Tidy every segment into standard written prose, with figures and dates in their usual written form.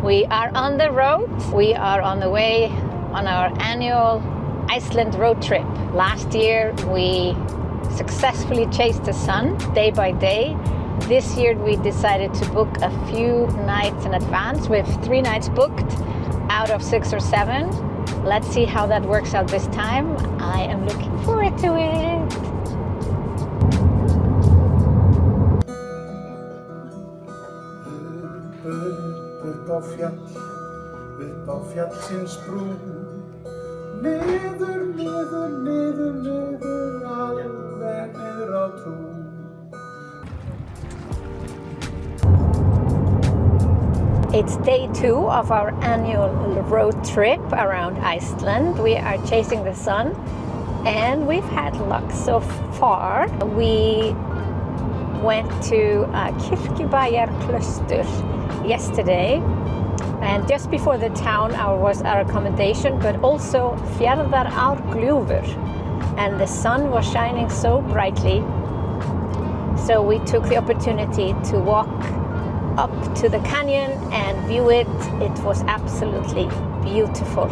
We are on the road. We are on the way on our annual Iceland road trip. Last year we successfully chased the sun day by day. This year we decided to book a few nights in advance. We have 3 nights booked out of 6 or 7. Let's see how that works out this time. I am looking forward to it. Upp á fjallsins brú, niður, niður, niður, niður, alveg niður á tú. It's day 2 of our annual road trip around Iceland. We are chasing the sun and we've had luck so far. We went to Kirkjubæjarklaustur yesterday, and just before the town was our accommodation, but also Fjarðarárgljúfur, and the sun was shining so brightly, so we took the opportunity to walk up to the canyon and view it. It was absolutely beautiful,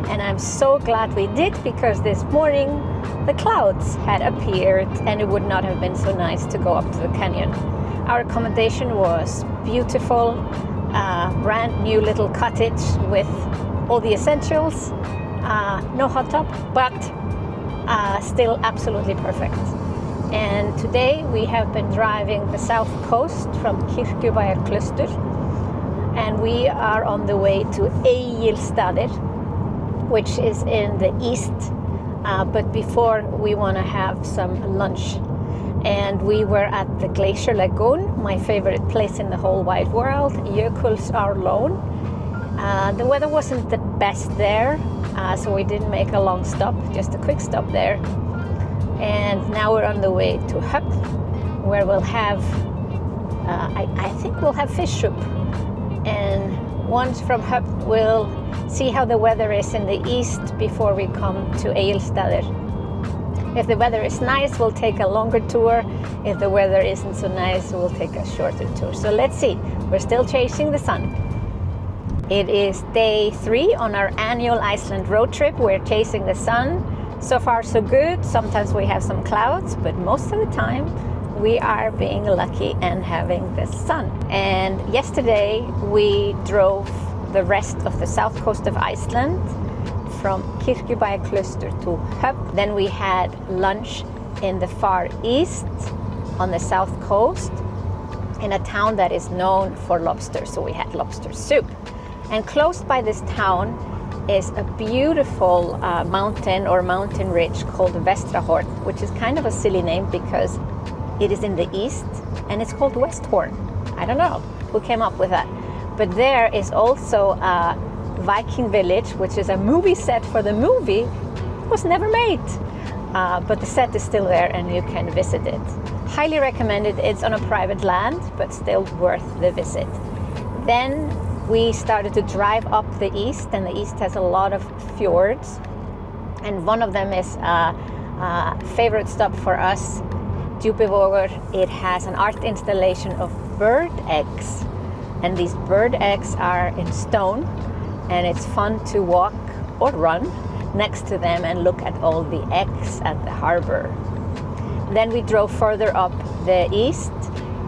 and I'm so glad we did, because this morning the clouds had appeared and it would not have been so nice to go up to the canyon. Our accommodation was beautiful, brand new little cottage with all the essentials, no hot tub, but still absolutely perfect. And today we have been driving the south coast from Kirkjubæjarklaustur, and we are on the way to Egilsstaðir, which is in the east, but before we want to have some lunch. And we were at the Glacier Lagoon, my favorite place in the whole wide world, Jökulsárlón. The weather wasn't the best there, so we didn't make a long stop, just a quick stop there. And now we're on the way to Höfn, where we'll have, I think we'll have fish soup. And once from Höfn, we'll see how the weather is in the east before we come to Egilsstaðir. If the weather is nice, we'll take a longer tour. If the weather isn't so nice, we'll take a shorter tour. So let's see. We're still chasing the sun. It is day 3 on our annual Iceland road trip. We're chasing the sun. So far, so good. Sometimes we have some clouds, but most of the time we are being lucky and having the sun. And yesterday we drove the rest of the south coast of Iceland from Kirkjubæjarklaustur to Höfn. Then we had lunch in the far east on the south coast in a town that is known for lobster, so we had lobster soup. And close by this town is a beautiful mountain or mountain ridge called Vestrahorn, which is kind of a silly name because it is in the east and it's called Westhorn. I don't know who came up with that. But there is also a Viking village, which is a movie set for the movie. It was never made, but the set is still there and you can visit it. Highly recommended. It's on a private land, but still worth the visit. Then we started to drive up the east, and the east has a lot of fjords, and one of them is a favorite stop for us, Djúpivogur. It has an art installation of bird eggs, and these bird eggs are in stone, and it's fun to walk or run next to them and look at all the eggs at the harbor. Then we drove further up the east,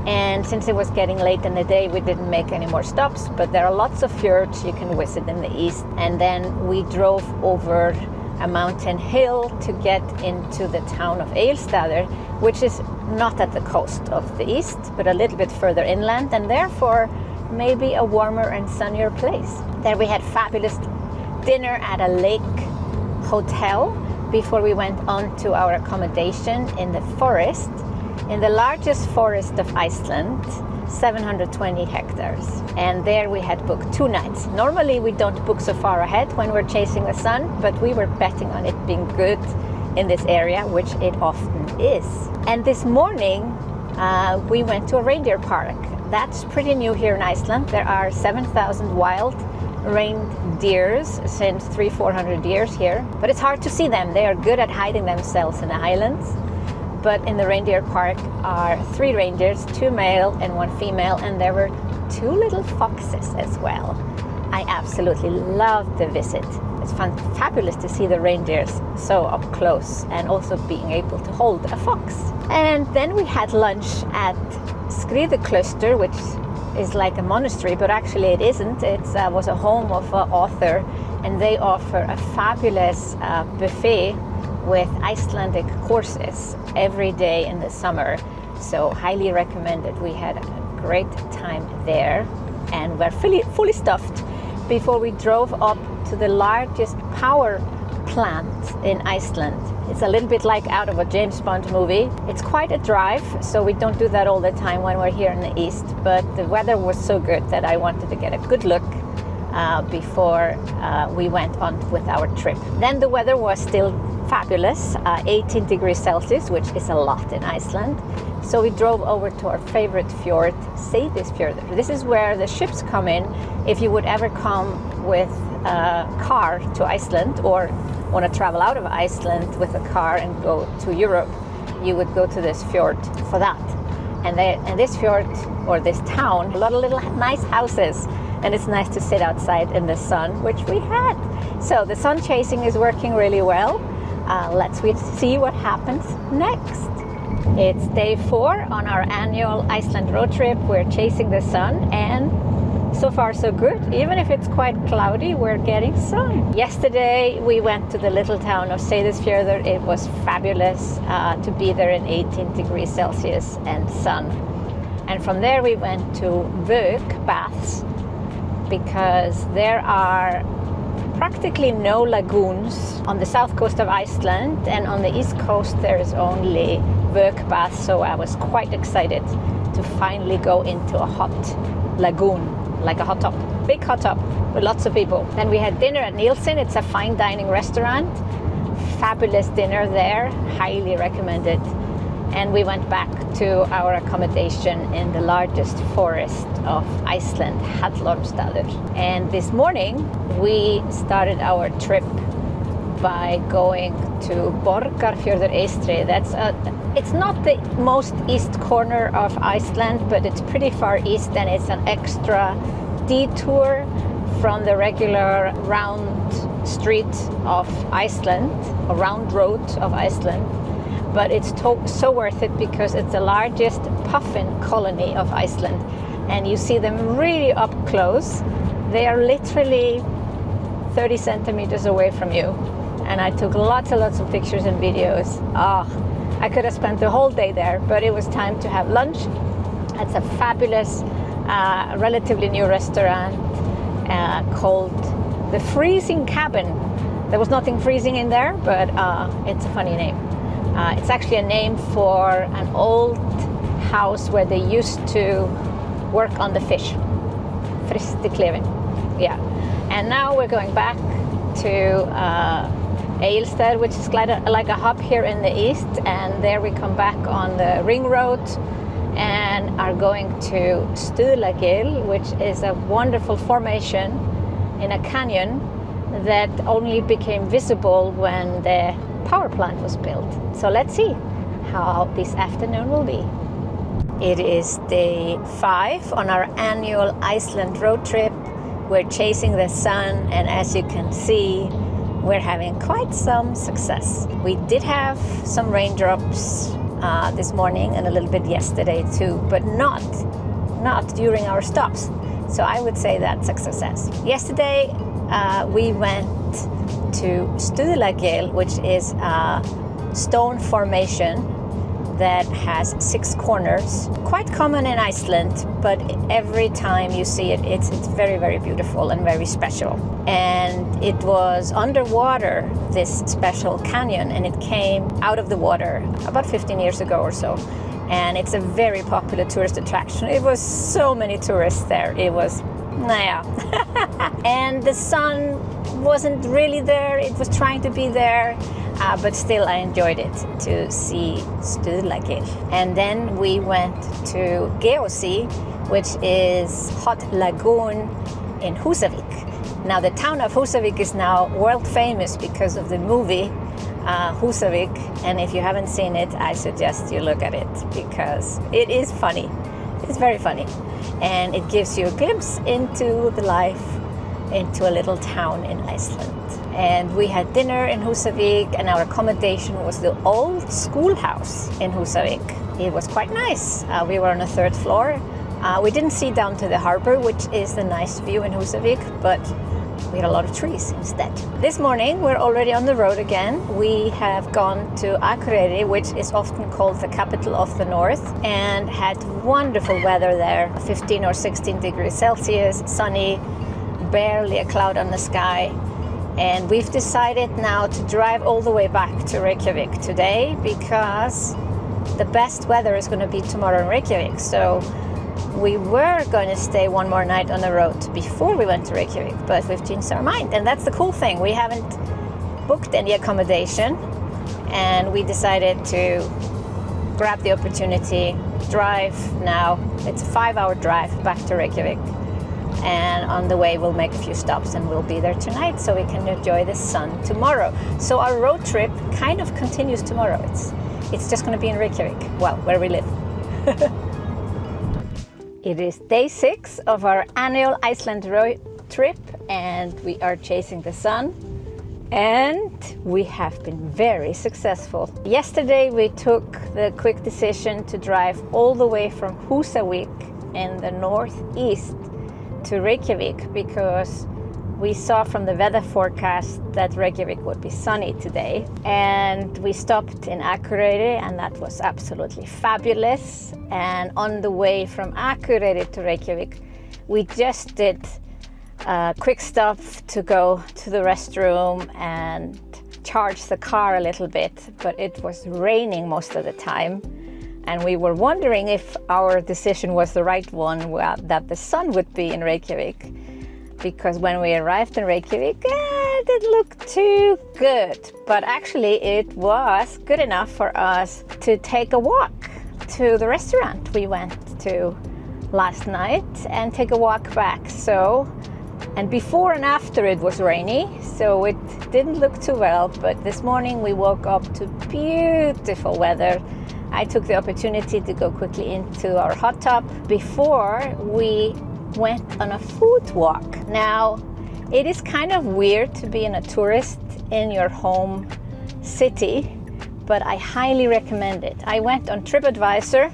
and since it was getting late in the day, we didn't make any more stops, but there are lots of fjords you can visit in the east. And then we drove over a mountain hill to get into the town of Egilsstaðir, which is not at the coast of the east, but a little bit further inland, and therefore maybe a warmer and sunnier place. There we had fabulous dinner at a lake hotel before we went on to our accommodation in the forest, in the largest forest of Iceland, 720 hectares. And there we had booked 2 nights. Normally we don't book so far ahead when we're chasing the sun, but we were betting on it being good in this area, which it often is. And this morning we went to a reindeer park. That's pretty new here in Iceland. There are 7,000 wild reindeers since 300-400 years here, but it's hard to see them. They are good at hiding themselves in the highlands. But in the reindeer park are 3 reindeers, 2 male and 1 female, and there were 2 little foxes as well. I absolutely loved the visit. It's fabulous to see the reindeers so up close and also being able to hold a fox. And then we had lunch at Skriðukloster, which is like a monastery, but actually it isn't. It was a home of an author, and they offer a fabulous buffet with Icelandic courses every day in the summer. So highly recommended. We had a great time there and we're fully stuffed before we drove up to the largest power plant in Iceland. It's a little bit like out of a James Bond movie. It's quite a drive, so we don't do that all the time when we're here in the east, but the weather was so good that I wanted to get a good look before we went on with our trip. Then the weather was still fabulous, 18 degrees Celsius, which is a lot in Iceland. So we drove over to our favorite fjord, Seyðisfjörður. This is where the ships come in. If you would ever come with a car to Iceland or want to travel out of Iceland with a car and go to Europe, you would go to this fjord for that. And this fjord, or this town, a lot of little nice houses, and it's nice to sit outside in the sun, which we had. So the sun chasing is working really well. Let's see what happens next. It's day 4 on our annual Iceland road trip. We're chasing the sun, and so far so good. Even if it's quite cloudy, we're getting sun. Yesterday we went to the little town of Seyðisfjörður. It was fabulous to be there in 18 degrees Celsius and sun. And from there we went to Vök baths, because there are practically no lagoons on the south coast of Iceland, and on the east coast there is only Vök baths, so I was quite excited to finally go into a hot lagoon, like a hot tub, big hot tub with lots of people. Then we had dinner at Nielsen. It's a fine dining restaurant. Fabulous dinner there, highly recommended. And we went back to our accommodation in the largest forest of Iceland, Hallormstaður. And this morning we started our trip by going to Borgarfjörður Eystri. It's not the most east corner of Iceland, but it's pretty far east, and it's an extra detour from the regular round street of Iceland, a round road of Iceland. But it's so worth it because it's the largest puffin colony of Iceland, and you see them really up close. They are literally 30 centimeters away from you, and I took lots and lots of pictures and videos. I could have spent the whole day there, but it was time to have lunch. It's a fabulous, relatively new restaurant called The Freezing Cabin. There was nothing freezing in there, but it's a funny name. It's actually a name for an old house where they used to work on the fish. Frystiklefinn. Yeah. And now we're going back to Egilsstaðir, which is like a hub here in the east, and there we come back on the ring road and are going to Stuðlagil, which is a wonderful formation in a canyon that only became visible when the power plant was built. So let's see how this afternoon will be. It is day 5 on our annual Iceland road trip. We're chasing the sun, and as you can see, we're having quite some success. We did have some raindrops this morning and a little bit yesterday too, but not during our stops. So I would say that's a success. Yesterday we went to Stuðlagil, which is a stone formation that has 6 corners. Quite common in Iceland, but every time you see it, it's very, very beautiful and very special. And it was underwater, this special canyon, and it came out of the water about 15 years ago or so. And it's a very popular tourist attraction. It was so many tourists there. It was, and the sun wasn't really there. It was trying to be there. But still I enjoyed it to see Stuðlagil. And then we went to Geosea, which is hot lagoon in Húsavík. Now the town of Húsavík is now world famous because of the movie Húsavík, and if you haven't seen it, I suggest you look at it because it is funny. It's very funny, and it gives you a glimpse into the life into a little town in Iceland. And we had dinner in Húsavík, and our accommodation was the old schoolhouse in Húsavík. It was quite nice. We were on the 3rd floor. We didn't see down to the harbor, which is the nice view in Húsavík, but we had a lot of trees instead. This morning we're already on the road again. We have gone to Akureyri, which is often called the capital of the north, and had wonderful weather there. 15 or 16 degrees Celsius, sunny, barely a cloud on the sky. And we've decided now to drive all the way back to Reykjavik today, because the best weather is going to be tomorrow in Reykjavik. So we were going to stay one more night on the road before we went to Reykjavik, but we've changed our mind. And that's the cool thing. We haven't booked any accommodation, and we decided to grab the opportunity, drive now. It's a 5-hour drive back to Reykjavik. And on the way we'll make a few stops, and we'll be there tonight so we can enjoy the sun tomorrow. So our road trip kind of continues tomorrow. It's just going to be in Reykjavik, well, where we live. It is day 6 of our annual Iceland road trip, and we are chasing the sun, and we have been very successful. Yesterday we took the quick decision to drive all the way from Húsavík in the northeast to Reykjavik, because we saw from the weather forecast that Reykjavik would be sunny today. And we stopped in Akureyri, and that was absolutely fabulous. And on the way from Akureyri to Reykjavik, we just did a quick stop to go to the restroom and charge the car a little bit, but it was raining most of the time. And we were wondering if our decision was the right one, that the sun would be in Reykjavik. Because when we arrived in Reykjavik, it didn't look too good. But actually it was good enough for us to take a walk to the restaurant we went to last night and take a walk back. And before and after it was rainy, so it didn't look too well. But this morning we woke up to beautiful weather. I took the opportunity to go quickly into our hot tub before we went on a food walk. Now, it is kind of weird to be a tourist in your home city, but I highly recommend it. I went on TripAdvisor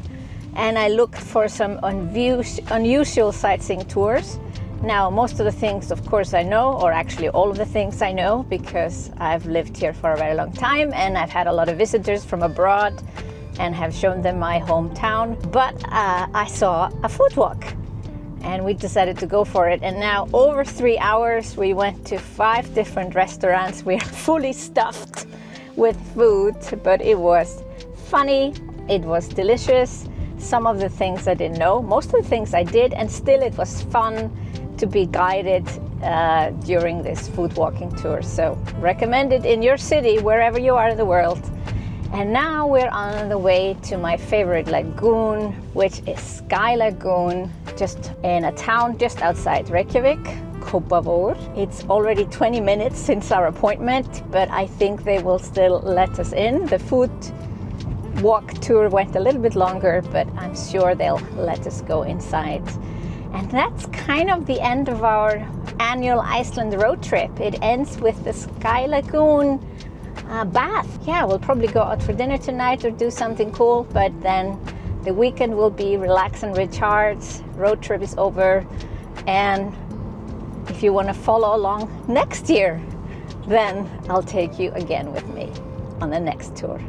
and I looked for some unusual sightseeing tours. Now, most of the things, of course, I know, or actually all of the things I know, because I've lived here for a very long time and I've had a lot of visitors from abroad and have shown them my hometown. But I saw a food walk, and we decided to go for it. And now over 3 hours, we went to 5 different restaurants. We are fully stuffed with food, but it was funny, it was delicious. Some of the things I didn't know, most of the things I did, and still it was fun to be guided during this food walking tour. So recommend it in your city, wherever you are in the world. And now we're on the way to my favorite lagoon, which is Sky Lagoon, just in a town just outside Reykjavik, Kópavogur. It's already 20 minutes since our appointment, but I think they will still let us in. The food walk tour went a little bit longer, but I'm sure they'll let us go inside. And that's kind of the end of our annual Iceland road trip. It ends with the Sky Lagoon bath. Yeah, we'll probably go out for dinner tonight or do something cool, but then the weekend will be relax and recharge. Road trip is over, and if you want to follow along next year, then I'll take you again with me on the next tour.